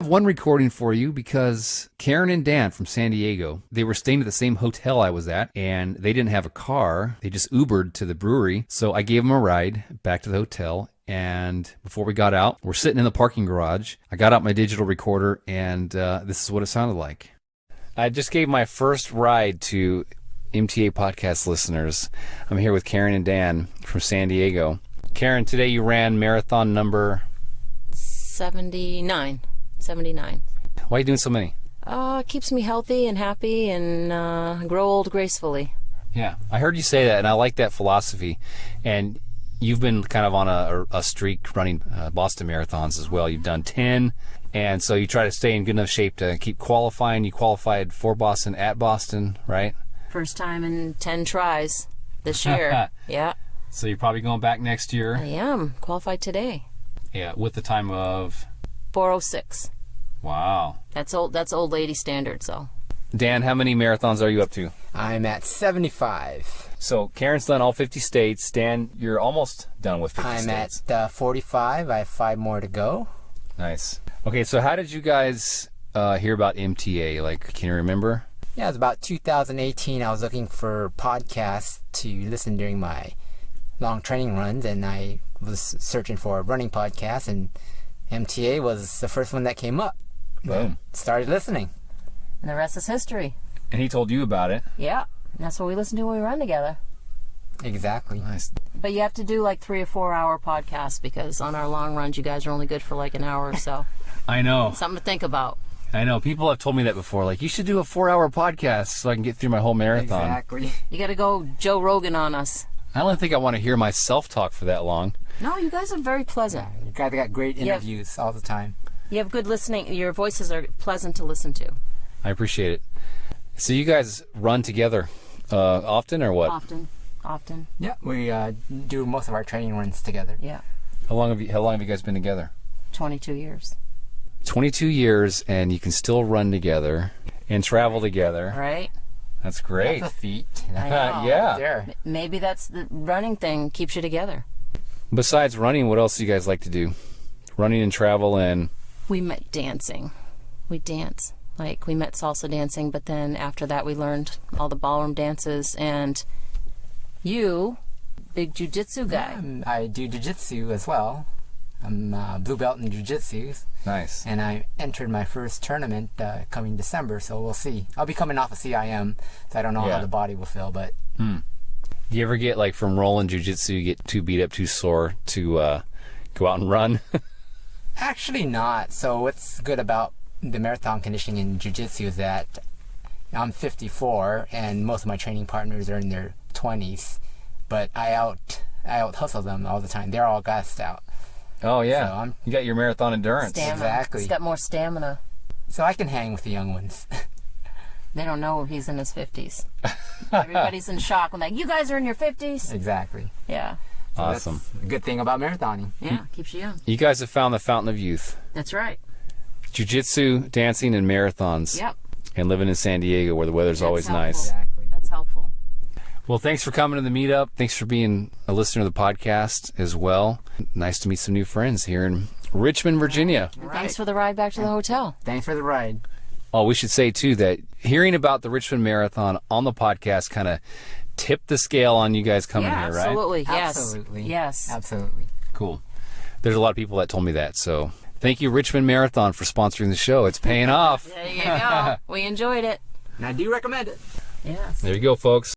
have one recording for you because Karen and Dan from San Diego, they were staying at the same hotel I was at, and they didn't have a car. They just Ubered to the brewery. So I gave them a ride back to the hotel. And before we got out, we're sitting in the parking garage. I got out my digital recorder, and this is what it sounded like. I just gave my first ride to MTA podcast listeners. I'm here with Karen and Dan from San Diego. Karen, today you ran marathon number 79. Why are you doing so many? Keeps me healthy and happy and grow old gracefully. Yeah, I heard you say that, and I like that philosophy. And you've been kind of on a streak running Boston marathons as well. You've done 10, and so you try to stay in good enough shape to keep qualifying. You qualified for Boston at Boston, right? First time in 10 tries this year. Yeah. So you're probably going back next year. I am. Qualified today. Yeah, with the time of 4:06. Wow. That's old lady standards, though. Dan, how many marathons are you up to? I'm at 75. So Karen's done all 50 states. Dan, you're almost done with 50 I'm states. at 45. I have 5 more to go. Nice. Okay, so how did you guys hear about MTA? Like, can you remember? Yeah, it was about 2018. I was looking for podcasts to listen during my long training runs, and I was searching for a running podcast, and MTA was the first one that came up. Boom. Started listening. And the rest is history. And he told you about it. Yeah. And that's what we listen to when we run together. Exactly. Nice. But you have to do like 3 or 4 hour podcasts because on our long runs, you guys are only good for like an hour or so. I know. Something to think about. I know. People have told me that before. Like, you should do a 4-hour podcast so I can get through my whole marathon. Exactly. You got to go Joe Rogan on us. I don't think I want to hear myself talk for that long. No, you guys are very pleasant. You guys got great interviews all the time. You have good listening. Your voices are pleasant to listen to. I appreciate it. So you guys run together often or what? Often. Yeah, we do most of our training runs together. Yeah. How long have you guys been together? 22 years. 22 years, and you can still run together and travel together. Right? That's great. That's a feat. I know. Yeah. There. Maybe that's the running thing keeps you together. Besides running, what else do you guys like to do? Running and travel and... We met dancing. We dance. Like, we met salsa dancing, but then after that we learned all the ballroom dances, and you, big jiu-jitsu guy. I do jiu-jitsu as well. I'm blue belt in jiu-jitsu. Nice. And I entered my first tournament coming December, so we'll see. I'll be coming off a CIM, so I don't know how the body will feel, but... Do you ever get, like, from rolling jiu-jitsu, you get too beat up, too sore to go out and run? Actually not. So what's good about the marathon conditioning in jiu-jitsu is that I'm 54, and most of my training partners are in their 20s, but I out hustle them all the time. They're all gassed out. Oh, yeah. So you got your marathon endurance. Stamina. Exactly. He's got more stamina. So I can hang with the young ones. They don't know he's in his 50s. Everybody's in shock when like, you guys are in your 50s? Exactly. Yeah. So Awesome. That's a good thing about marathoning. Yeah, keeps you young. You guys have found the fountain of youth. That's right. Jiu-jitsu, dancing, and marathons. Yep. And living in San Diego where the weather's That's always helpful. nice. Exactly. That's helpful. Well, thanks for coming to the meetup. Thanks for being a listener to the podcast as well. Nice to meet some new friends here in Richmond, Virginia. And thanks for the ride back to the hotel. Thanks for the ride. Oh, we should say, too, that hearing about the Richmond Marathon on the podcast kind of tipped the scale on you guys coming here, right? Absolutely. Yes. Absolutely. Yes. Absolutely. Cool. There's a lot of people that told me that, so thank you, Richmond Marathon, for sponsoring the show. It's paying off. There you go. We enjoyed it. And I do recommend it. Yes. There you go, folks.